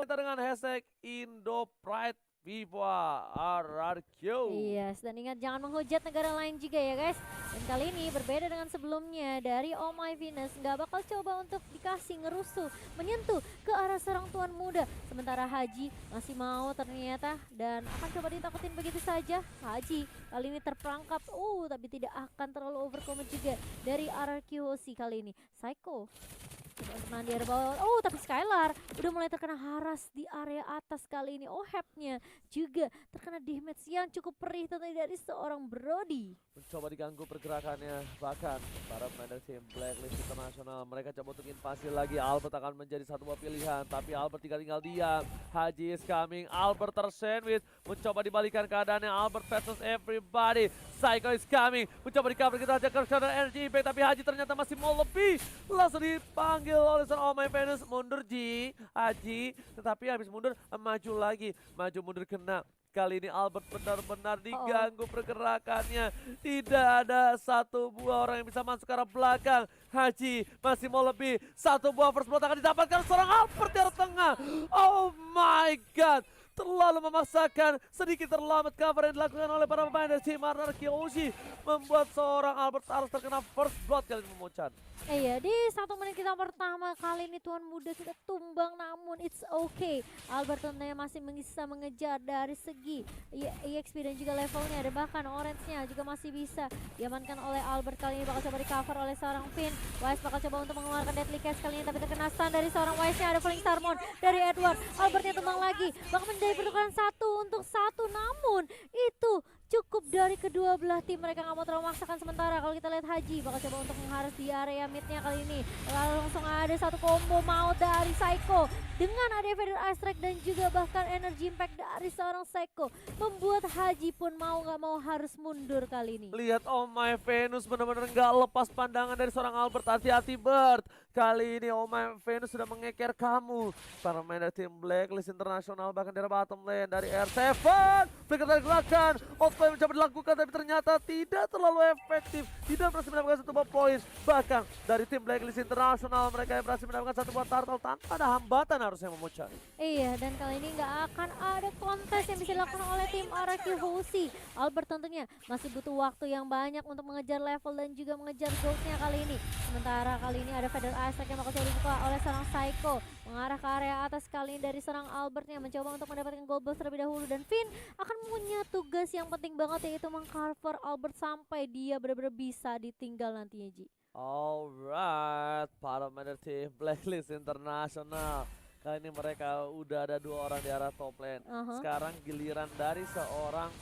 kita dengan hashtag IndoPride Viva RRQ. Yes, dan ingat jangan menghujat negara lain juga ya guys. Dan kali ini berbeda dengan sebelumnya, dari Oh My Venus nggak bakal coba untuk dikasih ngerusuh, menyentuh ke arah seorang tuan muda. Sementara Haji masih mau ternyata dan akan coba ditakutin begitu saja. Haji kali ini terperangkap, tapi tidak akan terlalu overcommit juga dari RRQ Hoshi kali ini. Psycho coba untuk nahan di area bawah. Tapi Skylar udah mulai terkena haras di area atas kali ini. Hapnya juga terkena damage yang cukup perih tentunya dari seorang Brody. Mencoba diganggu pergerakannya, bahkan para pemain tim Blacklist Internasional mereka coba untuk invasi lagi. Albert akan menjadi satu buah pilihan, tapi Albert tinggal diam. Haji is coming, Albert tersandwich, mencoba dibalikan keadaannya. Albert versus everybody. Psycho is coming, mencoba di cover kita aja ke energy impact, tapi Haji ternyata masih mau lebih. Langsung dipanggil oleh seorang Oh My Venus, mundur Haji, tetapi habis mundur maju lagi, maju mundur kena. Kali ini Albert benar-benar diganggu pergerakannya. Tidak ada satu buah orang yang bisa masuk ke arah belakang. Haji masih mau lebih. Satu buah first blood akan didapatkan seorang Albert di arah tengah. Oh my god. Terlalu memaksakan, sedikit terlambat cover yang dilakukan oleh para pemain dari tim RRQ Hoshi, membuat seorang Albert harus terkena first blood kali ini Momocan. Iya, di 1 menit kita pertama kali ini tuan muda kita tumbang, namun it's okay. Albert tentunya masih bisa mengejar dari segi EXP dan juga levelnya, dan bahkan orange-nya juga masih bisa diamankan oleh Albert. Kali ini bakal coba di cover oleh seorang Finn. Wise bakal coba untuk mengeluarkan Deadly Catch kali ini, tapi terkena stun dari seorang Wise-nya. Ada Falling Starmon dari Edward. Albertnya tumbang lagi, bakal menjadi pertukaran 1-1, namun itu cukup dari kedua belah tim. Mereka nggak mau terlalu memaksakan. Sementara kalau kita lihat Haji bakal coba untuk mengharus di area midnya kali ini. Lalu langsung ada satu combo maut dari Psycho dengan ada Vader Ice Strike dan juga bahkan Energy Impact dari seorang Psycho, membuat Haji pun mau nggak mau harus mundur kali ini. Lihat Oh My Venus benar-benar nggak lepas pandangan dari seorang Albert. Hati-hati Bert, kali ini Oh My Venus sudah mengeker kamu. Para main dari tim Blacklist Internasional bahkan dari bottom lane dari R7 flicker dari gerakan outplay mencoba dilakukan, tapi ternyata tidak terlalu efektif. Tidak berhasil mendapatkan satu buah poin. Bahkan dari tim Blacklist Internasional mereka yang berhasil mendapatkan satu buah turtle tanpa ada hambatan harusnya Memucan. Iya, dan kali ini nggak akan ada kontes yang bisa dilakukan oleh tim RRQ Hoshi. Albert tentunya masih butuh waktu yang banyak untuk mengejar level dan juga mengejar goldnya kali ini. Sementara kali ini ada Vader Ice Strike yang bakal coba dibuka oleh seorang Psycho, mengarah ke area atas kali ini dari seorang Albert yang mencoba untuk mendapatkan gold burst terlebih dahulu, dan Finn akan punya tugas yang penting banget, yaitu mengcover Albert sampai dia benar-benar bisa ditinggal nantinya, Ji. Alright, para main tim Blacklist Internasional. Kali ini mereka udah ada 2 orang di arah top lane. Sekarang giliran dari seorang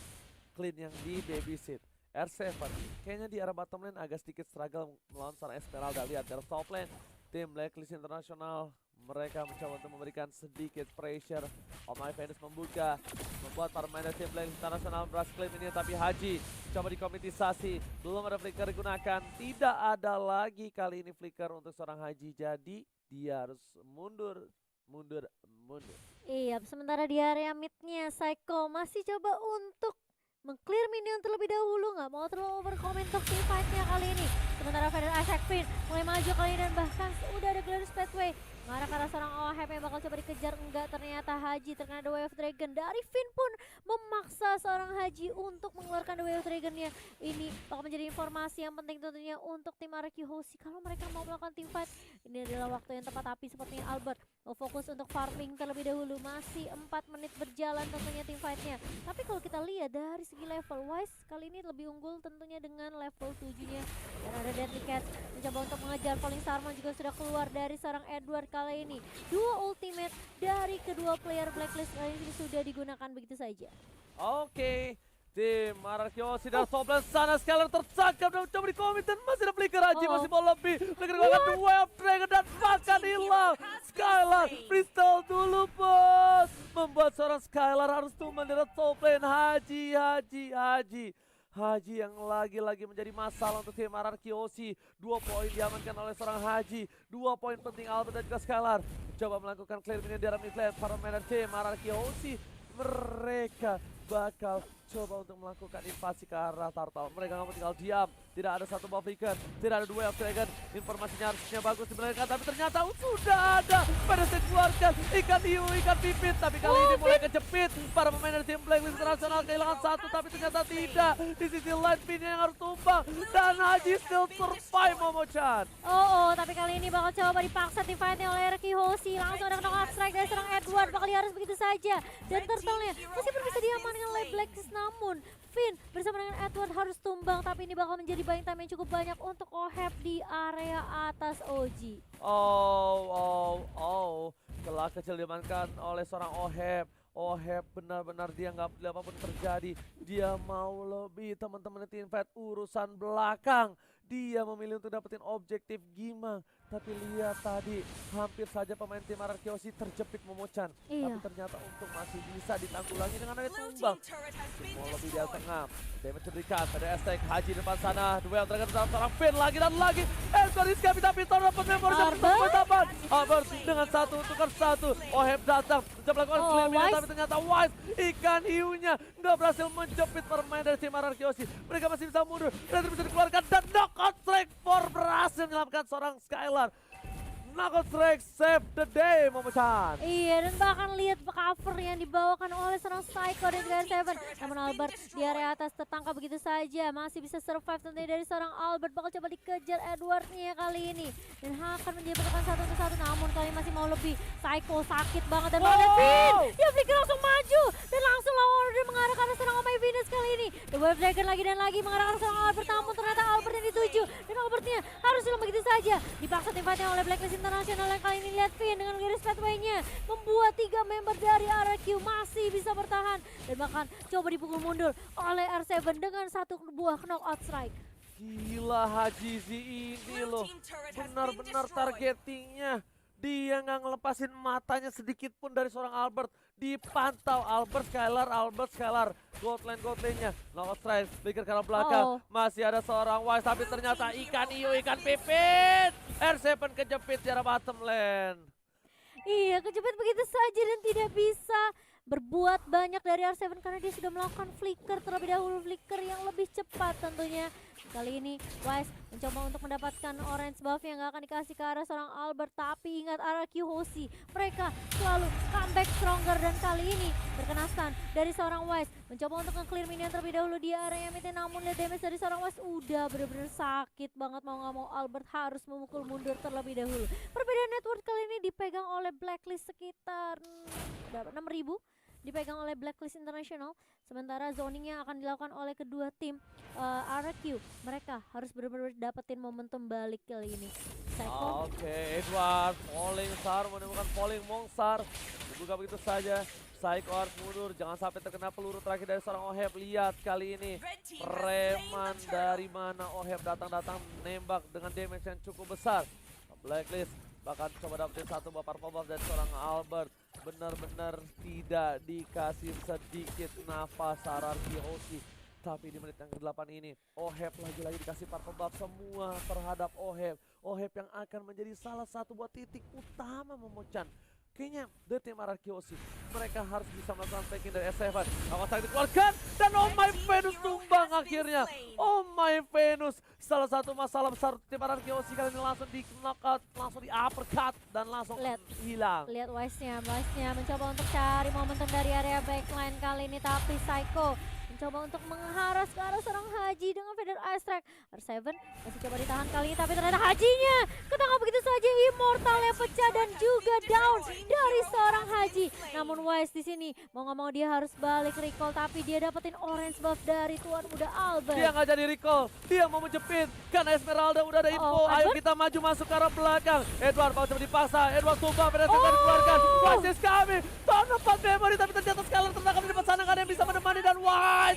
Clean yang di debisit. R7 kayaknya di arah bottom lane agak sedikit struggle melawan seorang Esmeralda. Lihat dari top lane tim Blacklist Internasional, mereka mencoba untuk memberikan sedikit pressure. Oh My Venus membuka, membuat para main tim Blacklist Internasional berhasil claim ini, tapi Haji coba dikomitisasi, belum ada flicker digunakan. Tidak ada lagi kali ini flicker untuk seorang Haji, jadi dia harus mundur. Iya, sementara di area midnya Psycho masih coba untuk mengclear minion terlebih dahulu, nggak mau terlalu overcomment untuk team fight-nya kali ini. Sementara Vader Isaac Finn mulai maju kali ini, dan bahkan udah ada Glorious Pathway mengarah ke arah seorang OHP yang bakal coba dikejar. Enggak, ternyata Haji terkena The Way of Dragon. Dari Finn pun memaksa seorang Haji untuk mengeluarkan The Way of Dragon-nya. Ini bakal menjadi informasi yang penting tentunya untuk tim RRQ Hoshi kalau mereka mau melakukan team fight. Ini adalah waktu yang tepat, tapi sepertinya Albert mau fokus untuk farming terlebih dahulu. Masih 4 menit berjalan tentunya tim fight-nya. Tapi kalau kita lihat dari segi level, Wise kali ini lebih unggul tentunya dengan level 7-nya. Dan ada Deadly Catch mencoba untuk mengejar. Falling Starman juga sudah keluar dari seorang Edward kali ini. 2 ultimate dari kedua player Blacklist kali ini sudah digunakan begitu saja. Oke, tim RRQ Hoshi dan top lane sana Skylar tertangkap dan coba dikomit, dan masih ada flicker. Haji masih mau lebih. Flicker gunakan The Way of Dragon dan bahkan hilang. Skylar freestyle dulu bos, membuat seorang Skylar harus tumbang dari top lane. Haji yang lagi-lagi menjadi masalah untuk tim RRQ Hoshi. 2 poin diamankan oleh seorang Haji. 2 poin penting Albert dan juga Skylar. Coba melakukan clear minion di arah mid lane. Para main tim RRQ Hoshi mereka bakal coba untuk melakukan invasi ke arah Turtle. Mereka nggak mau tinggal diam. Tidak ada satu buff flicker, tidak ada dua dragon. Informasinya harusnya bagus dibenarkan, tapi ternyata sudah ada. Pada saat keluarkan ikan hiu, ikan pipit, tapi kali ini mulai kejepit. Para pemain dari tim Blacklist Internasional kehilangan satu, tapi ternyata tidak. Di sisi lain Vini yang harus tumbang dan Haji still survive, Momo-chan. Oh, tapi kali ini bakal coba dipaksa di fight-nya oleh Ricky Hoshi. Langsung ada knockout strike dari seorang Edward. Bakal harus begitu saja. Dan turtle-nya meskipun bisa diamankan oleh Blacklist, namun Finn bersama dengan Edward harus tumbang. Tapi ini bakal menjadi buying time yang cukup banyak untuk Oheb di area atas OG. Celah kecil diamankan oleh seorang Oheb. Oheb benar-benar dia nggak peduli apapun terjadi. Dia mau lebih, teman-teman tim fight urusan belakang. Dia memilih untuk dapetin objektif Gimang. Tapi lihat tadi, hampir saja pemain tim Ararkiosi terjepit Momo-chan. Iya. Tapi ternyata untuk masih bisa ditanggulangi dengan ada tumbang. Mau lebih di tengah. Damage diberikan pada Aztec. Haji depan sana. Duel dragon dalam seorang Finn lagi dan lagi. Edward Iska tapi dapat memori dapat. Albert dengan satu tukar satu. Oheb datang. Mencoba melakukan clear minion, tapi ternyata Wise ikan hiunya nggak berhasil menjepit permain dari tim Ararkiosi. Mereka masih bisa mundur. Dan bisa dikeluarkan dan knockout strike for berhasil menyelamatkan seorang Skylar. Knockout strike save the day, Momo-chan. Iya, dan bahkan lihat cover yang dibawakan oleh seorang Psycho dan juga Seven. Namun Albert di area atas tertangkap begitu saja. Masih bisa survive tentunya dari seorang Albert. Bakal coba dikejar Edwardnya kali ini. Dan akan menjadi pertemuan satu untuk satu. Namun kali ini masih mau lebih. Psycho sakit banget dan banget Finn. Dia flicker langsung maju. Dan langsung lawan order mengarah ke arah seorang Oh My Venus kali ini. The Wave Dragon lagi dan lagi mengarah ke arah seorang Albert. Namun ternyata Albert yang dituju. Dan Albertnya harus hilang begitu saja. Dipaksa timnya oleh Blacklist Internasional yang kali ini lihat Finn dengan garis pathway-nya membuat 3 member dari RRQ masih bisa bertahan dan bahkan coba dipukul mundur oleh R7 dengan satu buah knockout strike. Gila Haji Z ini loh, benar-benar targetingnya. Dia nggak ngelepasin matanya sedikit pun dari seorang Albert. Dipantau Albert Skylar. Goldline-nya. Knockout strike, pikir ke arah belakang. Masih ada seorang Wise, tapi ternyata ikan hiu, ikan pipit. R7 kejepit di arah bottom lane. Iya, kejepit begitu saja dan tidak bisa berbuat banyak dari R7 karena dia sudah melakukan flicker terlebih dahulu, flicker yang lebih cepat tentunya. Kali ini Wise mencoba untuk mendapatkan orange buff yang gak akan dikasih ke arah seorang Albert. Tapi ingat RRQ Hoshi, mereka selalu comeback stronger dan kali ini terkena stun dari seorang Wise. Mencoba untuk nge-clear minion terlebih dahulu di area mid, namun lihat damage dari seorang Wise udah bener-bener sakit banget. Mau gak mau Albert harus memukul mundur terlebih dahulu. Perbedaan network kali ini dipegang oleh Blacklist sekitar 6.000. Dipegang oleh Blacklist International, sementara zoningnya akan dilakukan oleh kedua tim RRQ. Mereka harus benar-benar dapetin momentum balik kali ini. Oke, Edward falling star menemukan falling Mongsar. Dibuka begitu saja. Psycho harus mundur, jangan sampai terkena peluru terakhir dari seorang Oheb. Lihat kali ini preman dari mana Oheb datang nembak dengan damage yang cukup besar. Blacklist bahkan coba dapetin satu buah purple buff dari seorang Albert. Benar-benar tidak dikasih sedikit nafas RRQ Hoshi. Tapi di menit yang ke-8 ini Oheb lagi-lagi dikasih purple buff semua terhadap Oheb. Oheb yang akan menjadi salah satu buat titik utama Momo-chan. Kayaknya dari tim RRQ Hoshi mereka harus bisa melakukan taking dari S7. Awas tadi dikeluarkan dan Oh My Venus tumbang akhirnya. Oh My Venus, salah satu masalah besar tim RRQ Hoshi kali ini langsung di knockout, langsung di uppercut dan langsung hilang. Lihat Wise-nya mencoba untuk cari momentum dari area backline kali ini, tapi Psycho mencoba untuk mengharas ke arah seorang Haji dengan Feather Ice Strike. R7 masih coba ditahan kali ini, tapi ternyata Hajinya ketangkap begitu saja. Immortalnya pecah dan juga down dari seorang Haji. Namun Wise di sini mau nggak mau dia harus balik recall, tapi dia dapetin orange buff dari tuan muda Albert. Dia nggak jadi recall, dia mau menjepit karena Esmeralda udah ada info. Ayo kita maju masuk ke arah belakang. Edward mau coba dipaksa, Edward tumbang, Feather dikeluarkan. Wise is coming, tahun 4 memory, tapi ternyata Skylar tertangkap di depan sana, nggak ada yang bisa menemani dan Wise.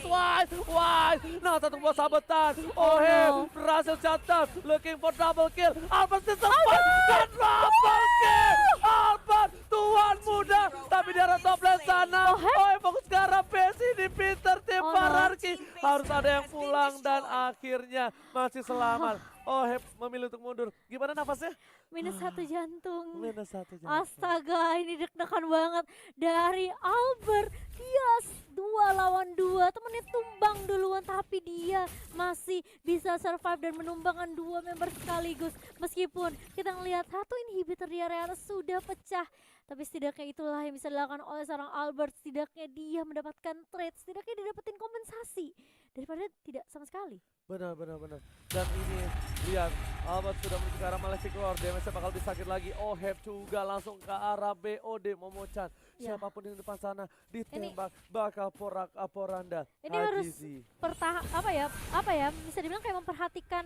Nah, satu buah sabetan. Oheb berhasil catat. Looking for double kill. Albert disempat dan double kill. Albert tuan muda. Tapi di arah top lane sana. Oheb fokus ke arah base ini. Peter tim RRQ harus ada yang pulang dan akhirnya masih selamat. Oheb memilih untuk mundur. Gimana nafasnya? Minus 1 jantung. Minus 1 jantung. Astaga, ini deg-degan banget dari Albert. Dia 2 lawan 2, temennya tumbang duluan tapi dia masih bisa survive dan menumbangkan 2 member sekaligus. Meskipun kita ngelihat satu inhibitor di area atas sudah pecah, tapi setidaknya itulah yang bisa dilakukan oleh seorang Albert. Setidaknya dia mendapatkan trade, setidaknya dia dapetin kompensasi daripada tidak sama sekali. Benar. Dan ini lihat Albert sudah menuju ke arah Malefic Lord. Damage bakal disakit lagi. Oheb juga langsung ke arah BOD Momochan. Ya. Siapapun yang di depan sana ditembak bakal porak-poranda. Ini harus apa ya bisa dibilang kayak memperhatikan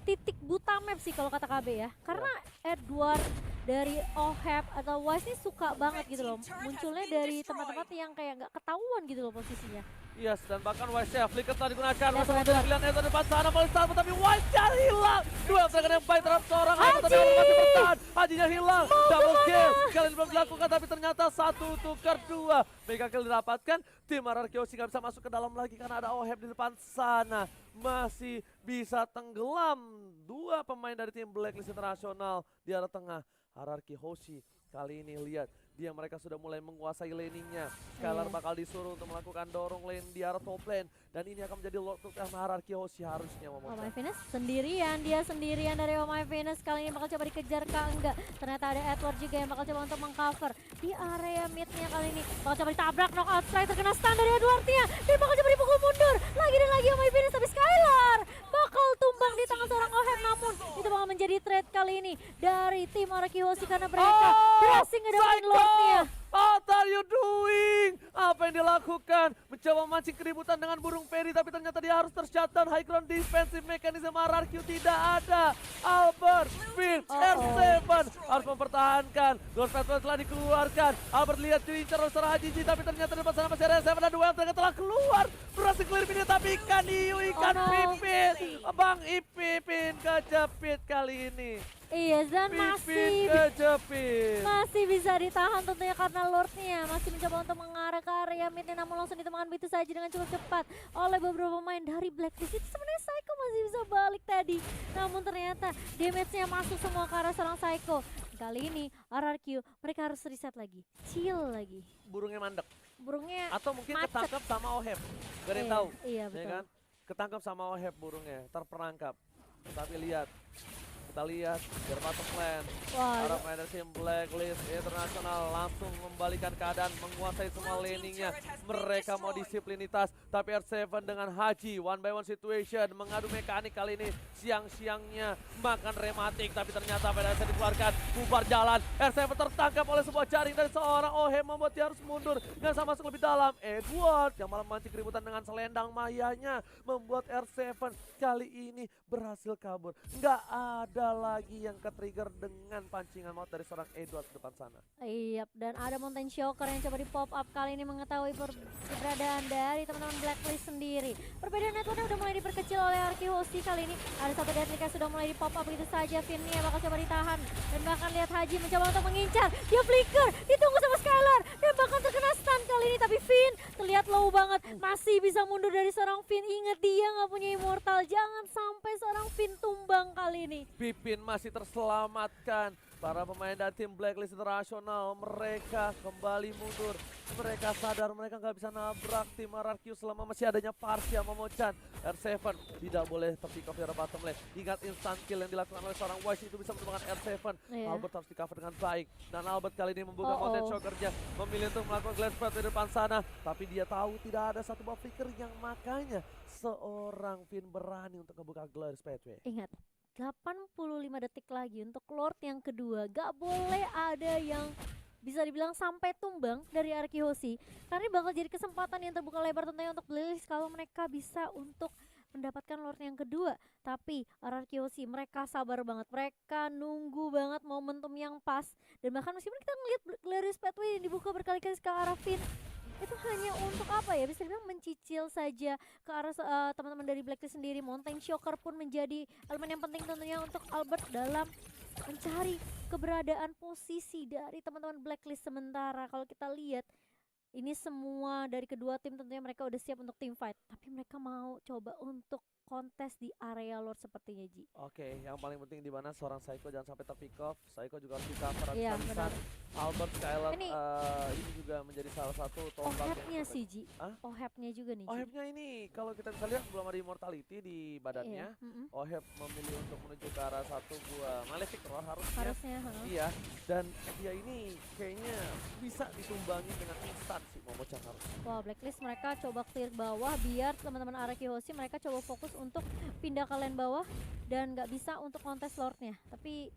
titik buta map sih kalau kata KB ya. Karena Edward dari Oheb atau Wise ini suka banget gitu loh. Munculnya dari tempat-tempat yang kayak nggak ketahuan gitu loh posisinya. Yes, dan bahkan Wise-nya flicker telah digunakan. Lihat, Masuk lihat, dari pilihan Eto depan sana paling sama tapi Wise-nya hilang. Dua serangan yang baik terhadap seorang Haji, tapi Haji masih bertahan. Hajinya hilang. Double kill. Kali ini belum dilakukan tapi ternyata 1 tukar 2. Mega kill didapatkan. Tim Ararkiosi nggak bisa masuk ke dalam lagi karena ada Oheb di depan sana. Masih bisa tenggelam. 2 pemain dari tim Blacklist Internasional di arah tengah. Ararki Hoshi kali ini lihat mereka sudah mulai menguasai laning-nya. Skylar bakal disuruh untuk melakukan dorong lane di arah top lane dan ini akan menjadi Lord of Ararki Hoshi harusnya Oh My Venus sendirian, dia sendirian dari Oh My Venus. Kali ini bakal coba dikejar kah enggak. Ternyata ada Edward juga yang bakal coba untuk mengcover di area mid-nya. Kali ini bakal coba ditabrak, knockout strike, terkena stun dari Edward-nya dan bakal coba dipukul mundur lagi dan lagi Oh My Venus, tapi Skylar bakal tumbang di tangan seorang Oheb. Namun itu bakal menjadi trade kali ini dari tim Ararki Hoshi karena mereka berhasil ngedapetin Lord-nya. What are you doing? Apa yang dilakukan? Mencoba memancing keributan dengan burung peri tapi ternyata dia harus tershutdown. High ground defensive mechanism RRQ tidak ada. Albert, Finn, R7 harus mempertahankan. Ghost Patrol telah dikeluarkan. Albert lihat diincar oleh seorang Hajiji tapi ternyata di depan sana masih ada R7 dan duel ternyata telah keluar. Berhasil clear ini tapi ikan hiu, ikan pipit. Bang Ipipin kejepit kali ini. Iya, dan masih bisa ditahan tentunya karena Lord-nya masih mencoba untuk mengarah ke area mid, namun langsung ditemukan begitu saja dengan cukup cepat oleh beberapa pemain dari Blacklist. Itu sebenarnya Psycho masih bisa balik tadi, namun ternyata damage-nya masuk semua ke arah seorang Psycho. Kali ini RRQ mereka harus reset lagi, chill lagi. Burungnya mandek. Burungnya atau mungkin macet. ketangkap sama Oheb. Gak ada yang tahu. Iya, betul. Ya kan? Ketangkap sama Oheb burungnya, terperangkap. Tapi lihat, kita lihat dari bottom lane. Para pemain dari tim Blacklist Internasional langsung membalikan keadaan, menguasai semua laningnya. Mereka mau disiplinitas, tapi R7 dengan Haji one by one situation mengadu mekanik kali ini. Siang-siangnya makan rematik, tapi ternyata PDS dikeluarkan, bubar jalan. R7 tertangkap oleh sebuah jaring dari seorang Oheb, membuat dia harus mundur. Nggak bisa masuk lebih dalam. Edward yang malah memancing keributan dengan selendang mayanya, membuat R7 kali ini berhasil kabur. Nggak ada lagi yang ke-trigger dengan pancingan maut dari seorang Edward depan sana. Iya, dan ada Mountain Shocker yang coba di pop up kali ini mengetahui keberadaan dari teman-teman Blacklist sendiri. Perbedaan networknya udah mulai diperkecil oleh Arki Hoshi kali ini. Ada satu Deadly sudah mulai di pop up begitu saja. Finn-nya bakal coba ditahan dan bahkan lihat Haji mencoba untuk mengincar. Dia flicker, ditunggu sama Skylar dan bahkan terkena stun kali ini. Tapi Finn terlihat low banget, masih bisa mundur dari seorang Finn. Ingat dia nggak punya immortal, jangan sampai seorang Finn tumbang kali ini. Pipin masih terselamatkan. Para pemain dari tim Blacklist Internasional mereka kembali mundur. Mereka sadar mereka nggak bisa nabrak tim RRQ selama masih adanya Parsia Momochan. R7 tidak boleh terpick off di bottom lane. Ingat instant kill yang dilakukan oleh seorang Wise itu bisa menemukan R7. Albert harus di cover dengan baik. Dan Albert kali ini membuka Mountain Shocker-nya, memilih untuk melakukan glance spread di depan sana. Tapi dia tahu tidak ada satu buff flicker yang makanya seorang Finn berani untuk membuka glance pathway. Ingat, 85 detik lagi untuk Lord yang kedua. Gak boleh ada yang bisa dibilang sampai tumbang dari Arki Hoshi. Karena bakal jadi kesempatan yang terbuka lebar tentunya untuk Blacklist kalau mereka bisa untuk mendapatkan Lord yang kedua. Tapi Arki Hoshi mereka sabar banget. Mereka nunggu banget momentum yang pas. Dan bahkan meskipun kita ngeliat Glorious Pathway yang dibuka berkali-kali ke arah Finn, itu hanya untuk apa ya, bisa dibilang mencicil saja ke arah teman-teman dari Blacklist sendiri. Mountain Shocker pun menjadi elemen yang penting tentunya untuk Albert dalam mencari keberadaan posisi dari teman-teman Blacklist. Sementara kalau kita lihat Ini semua dari kedua tim tentunya mereka udah siap untuk team fight. Tapi mereka mau coba untuk kontes di area Lord sepertinya, Ji. Oke, yang paling penting di mana seorang Psycho jangan sampai terpick off. Psycho juga harus di cover Iya, habis-habisan. benar. Albert Skylar Ini ini juga menjadi salah satu tombak yang Ohepnya terbaik. sih, Ji. Hah? Ohepnya juga nih, Ji. Ohebnya ini kalau kita bisa lihat belum ada immortality di badannya. Iya, mm-mm. Oheb memilih untuk menuju ke arah satu buah Malefic Roar harusnya. Harusnya, heeh. Iya, dan dia ini kayaknya bisa ditumbangi dengan instan sih Momochan harusnya. Wah, Blacklist mereka coba clear bawah biar teman-teman Araki Hoshi mereka coba fokus untuk pindah ke lane bawah dan nggak bisa untuk kontes Lordnya. Tapi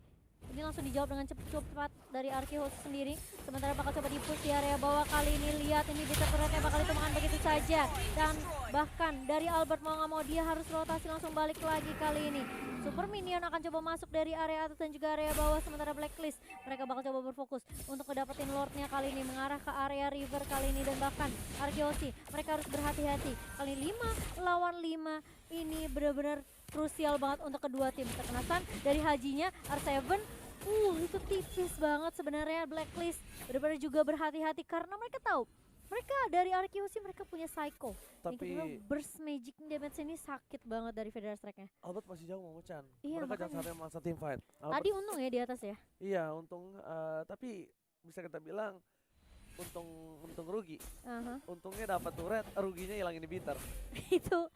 ini langsung dijawab dengan cepat dari Araki Hoshi sendiri. Sementara bakal coba di-push di area bawah kali ini. Lihat ini bisa turretnya bakal ditemukan begitu saja. Dan bahkan dari Albert mau nggak mau dia harus rotasi langsung balik lagi kali ini. Super Minion akan coba masuk dari area atas dan juga area bawah. Sementara Blacklist mereka bakal coba berfokus untuk ngedapetin Lordnya kali ini. Mengarah ke area river kali ini. Dan bahkan Araki Hoshi mereka harus berhati-hati. Kali 5 lawan 5 ini benar-benar krusial banget untuk kedua tim. Terkenasan dari Hajinya R7 itu tipis banget sebenarnya. Blacklist benar-benar juga berhati-hati karena mereka tahu mereka dari Araki Hoshi mereka punya Psycho. Yang kedua Tapi burst magic damage ini sakit banget dari Federal Strike-nya. Albert masih jauh Momochan. Iya, Mereka jangan makanya. sampai masa team fight. Albert, Tadi untung ya di atas ya. iya untung, tapi bisa kita bilang untung rugi. Aha. Untungnya dapat turret, ruginya hilang inhibitor. Itu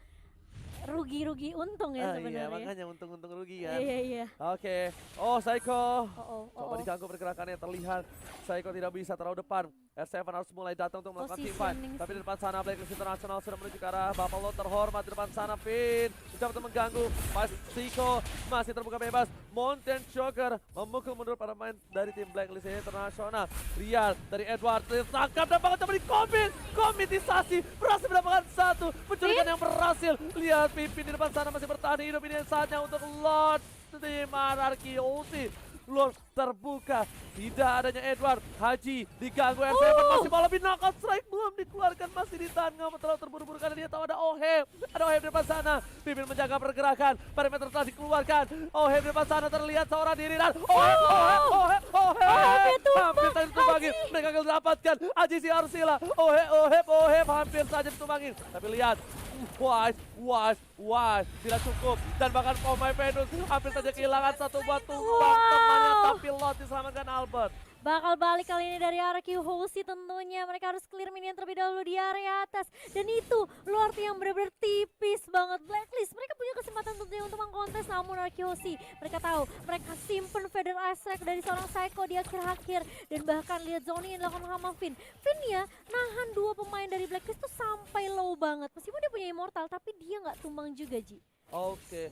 rugi-rugi untung ya Iya, sebenarnya. makanya untung rugi kan. Iya, iya. Oke, oh Psycho. Oh, Coba diganggu pergerakannya, terlihat Psycho tidak bisa terlalu depan. R7 harus mulai datang untuk melakukan team fight. Positioning Tapi di depan sana Blacklist International sudah menuju ke arah Buffalo terhormat di depan sana. Finn mencoba untuk mengganggu. Psycho masih terbuka bebas. Mountain Choker memukul mundur para pemain dari tim Blacklist International. Rian dari Edward tertangkap dan bakal coba dikombin. Komitisasi berhasil mendapatkan satu. Penculikan yang berhasil. Lihat Pimpin di depan sana masih bertahan hidup. Ini saatnya untuk Lord tim Araki Ulti. Lord terbuka, tidak adanya Edward. Haji diganggu, R7 masih mau lebih, knockout strike belum dikeluarkan, masih ditahan. Nggak terlalu terburu-buru karena dia tahu ada Oheb. Ada Oheb di depan sana, Pimpin menjaga pergerakan, perimeter telah dikeluarkan. Oheb di depan sana terlihat seorang diri dan Oheb hampir saja ditumbangi. Mereka gagal dapatkan Haji si Arsila. Oheb hampir saja ditumbangin. Tapi lihat, Wise tidak cukup, dan bahkan pemain Venus hampir saja kehilangan satu buah tumbang temannya, tapi Lot diselamatkan Albert. Bakal balik kali ini dari Araki Hoshi tentunya. Mereka harus clear minion terlebih dahulu di area atas. Dan itu Lord yang benar-benar tipis banget. Blacklist mereka punya kesempatan tentunya untuk mengkontes, namun Araki Hoshi mereka tahu mereka simpen Feather Strike dari seorang Psycho di akhir-akhir. Dan bahkan lihat zoning yang dilakukan sama Finn. Finn ya nahan dua pemain dari Blacklist tuh sampai low banget. Meskipun dia punya immortal tapi dia nggak tumbang juga, Ji. Oke.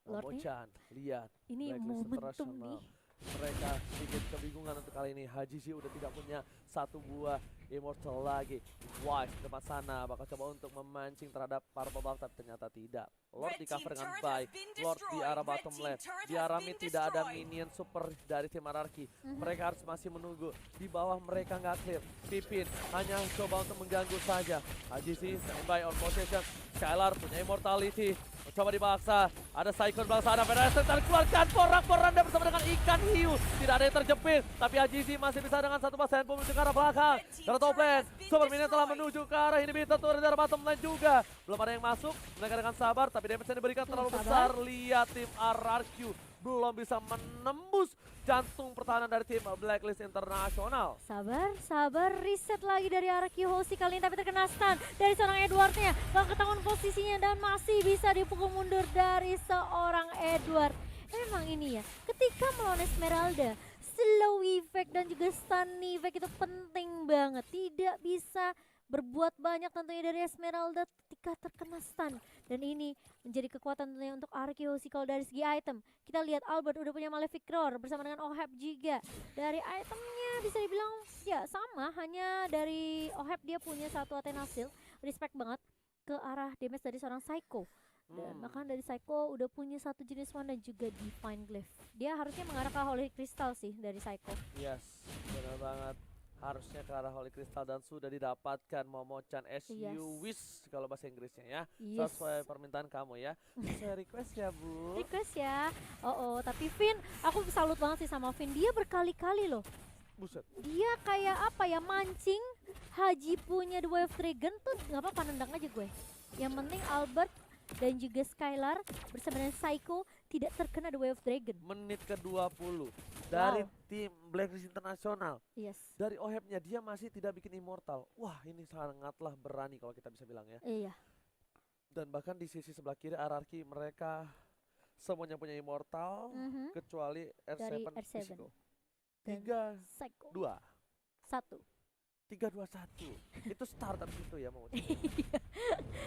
Lord Momochan, lihat Ini Blacklist momentum International. nih. Mereka sedikit kebingungan untuk kali ini. Haji sih udah tidak punya satu buah immortal lagi. Wise depan sana bakal coba untuk memancing terhadap Purple Buff, tapi ternyata tidak. Lord di cover dengan baik. Lord di arah bottom lane. Di arah mid tidak ada minion super dari tim Anarchy. Mereka harus masih menunggu. Di bawah mereka nggak clear. Pipin hanya coba untuk mengganggu saja. Haji sih standby on possession. Skylar punya immortality. Coba dibaksa. Ada Psycho di belakang sana. Federation keluarkan porak-poranda bersama dengan ikan hiu. Tidak ada yang terjepit. Tapi Ajizi masih bisa dengan satu pas handphone menuju ke arah belakang. Karena top lane. Super Minion telah menuju ke arah ini. Bisa turun dari bottom lane juga. Belum ada yang masuk. Mereka dengan sabar. Tapi damage yang diberikan terlalu besar. Lihat tim RRQ belum bisa menembus jantung pertahanan dari tim Blacklist International. Sabar, reset lagi dari Araki Hoshi kali ini, tapi terkena stun dari seorang Edwardnya. Gak ketahuan posisinya dan masih bisa dipukul mundur dari seorang Edward. Memang ini ya, ketika melawan Esmeralda, slow effect dan juga stun effect itu penting banget. Tidak bisa berbuat banyak tentunya dari Esmeralda ketika terkena stun. Dan ini menjadi kekuatan tentunya untuk Araki Hoshi kalau dari segi item. Kita lihat Albert udah punya Malefic Roar bersama dengan Oheb juga. Dari itemnya bisa dibilang ya sama, hanya dari Oheb dia punya satu Athena Shield. Respect banget ke arah damage dari seorang Psycho. Dan bahkan dari Psycho udah punya satu jenis one dan juga Divine Glaive. Dia harusnya mengarah ke Holy Crystal sih dari Psycho. Yes, benar banget. Harusnya ke arah Holy Crystal dan sudah didapatkan Momochan as you wish kalau bahasa Inggrisnya ya. Yes. Sesuai permintaan kamu ya. Saya request ya Bu. Request ya. Tapi Finn, aku salut banget sih sama Finn. Dia berkali-kali loh Buset. Dia kayak apa ya, mancing Haji punya The Wave Dragon tuh nggak apa-apa, nendang aja gue. Yang penting Albert dan juga Skylar bersama dengan Psycho tidak terkena The Wave Dragon. Menit ke-20 dari Wow. tim Blacklist Internasional. Yes. Dari OHEP-nya dia masih tidak bikin immortal. Wah, ini sangatlah berani kalau kita bisa bilang ya. Iya. Dan bahkan di sisi sebelah kiri RRQ mereka semuanya punya immortal Mhm. kecuali R7 Dari R7. Physical. Dan 3 Psycho 2 1. 3-2-1 itu starter itu ya mau. Aduh.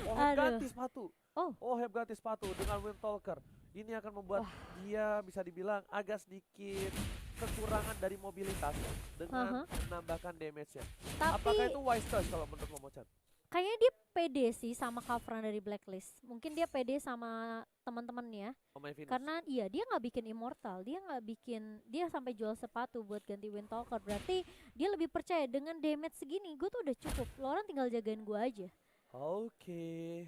OHEP ganti sepatu. Oh. OHEP ganti sepatu dengan Wind Talker. Ini akan membuat dia bisa dibilang agak sedikit kekurangan dari mobilitas dengan menambahkan damage-nya. Apakah Tapi itu wise choice kalau menurut Momochan? kayaknya dia pede sih sama coveran dari Blacklist. Mungkin dia pede sama teman-temannya Pemain Venus. karena iya dia nggak bikin immortal, dia sampai jual sepatu buat ganti Wind Talker. Berarti dia lebih percaya dengan damage segini, gue tuh udah cukup. Loran tinggal jagain gue aja. Oke.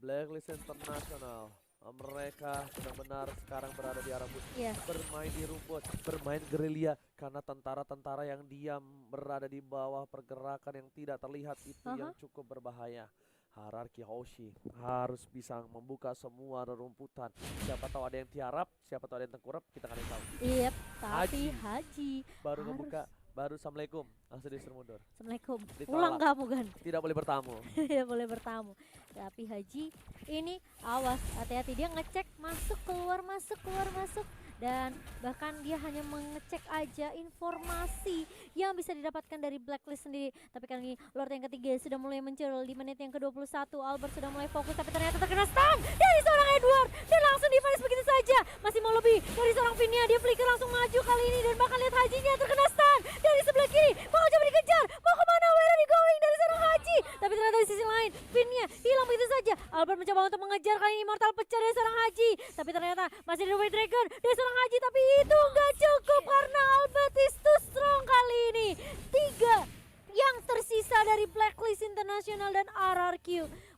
Blacklist International. Mereka benar-benar sekarang berada di arah musuh. Iya. Bermain di rumput, bermain gerilya karena tentara-tentara yang diam berada di bawah pergerakan yang tidak terlihat itu yang cukup berbahaya. Hierarchy Hoshi harus bisa membuka semua rerumputan. Siapa tahu ada yang tiarap, siapa tahu ada yang tengkurap, kita nggak ada yang tahu. Iya, tapi Haji Baru harus. ngebuka, baru assalamualaikum, langsung disuruh mundur. Assalamualaikum. Ditolak. Pulang kamu kan? Tidak boleh bertamu. Tidak boleh bertamu. Tapi Haji ini awas, hati-hati, dia ngecek masuk keluar masuk. Dan bahkan dia hanya mengecek aja informasi yang bisa didapatkan dari Blacklist sendiri. Tapi kali ini Lord yang ketiga sudah mulai muncul di menit yang ke-21. Albert sudah mulai fokus tapi ternyata terkena stun dari seorang Edward. Dan langsung dipanis begitu saja. Masih mau lebih dari seorang Vinia. Dia flicker langsung maju kali ini. Dan bahkan lihat Hajinya terkena stun dari sebelah kiri. Mau coba dikejar. Mau kemana? Where are you going? Dari seorang Haji. Tapi ternyata di sisi lain Vinia hilang begitu saja. Albert mencoba untuk mengejar kali ini. Immortal pecah dari seorang Haji. Tapi ternyata masih ada White Dragon dari seorang Haji. Tapi itu nggak cukup karena Albert is too strong kali ini. 3 yang tersisa dari Blacklist International dan RRQ.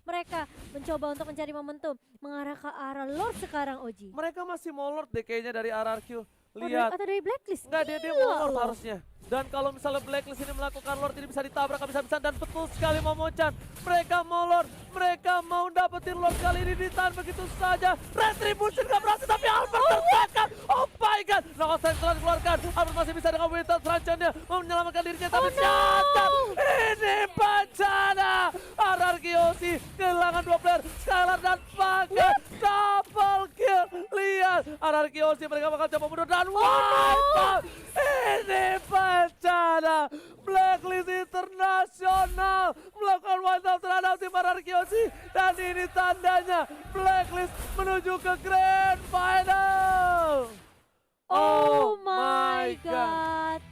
Mereka mencoba untuk mencari momentum mengarah ke arah Lord sekarang, Oji. Mereka masih mau Lord deh kayaknya dari RRQ. Oh, Lihat. atau dari Blacklist? Enggak, dia Gila mau Lord loh. harusnya. Dan kalau misalnya Blacklist ini melakukan Lord ini bisa ditabrak habis-habisan dan betul sekali Momochan. Mereka mau Lord, mereka mau dapetin Lord kali ini ditahan begitu saja. Retribution gak berhasil tapi Albert tertekan. Oh my god. Knockout Strike telah dikeluarkan. Albert masih bisa dengan Winter Truncheon-nya mau menyelamatkan dirinya tapi nyata. Ini bencana. RRQ Yoshi kehilangan 2 player. Skylar dan Paga double kill. Lihat RRQ Yoshi mereka bakal coba mundur dan wipe out. Ini bencana. Blacklist Internasional melakukan wipe out terhadap tim RRQ Yoshi. Dan ini tandanya Blacklist menuju ke Grand Final. Oh my god.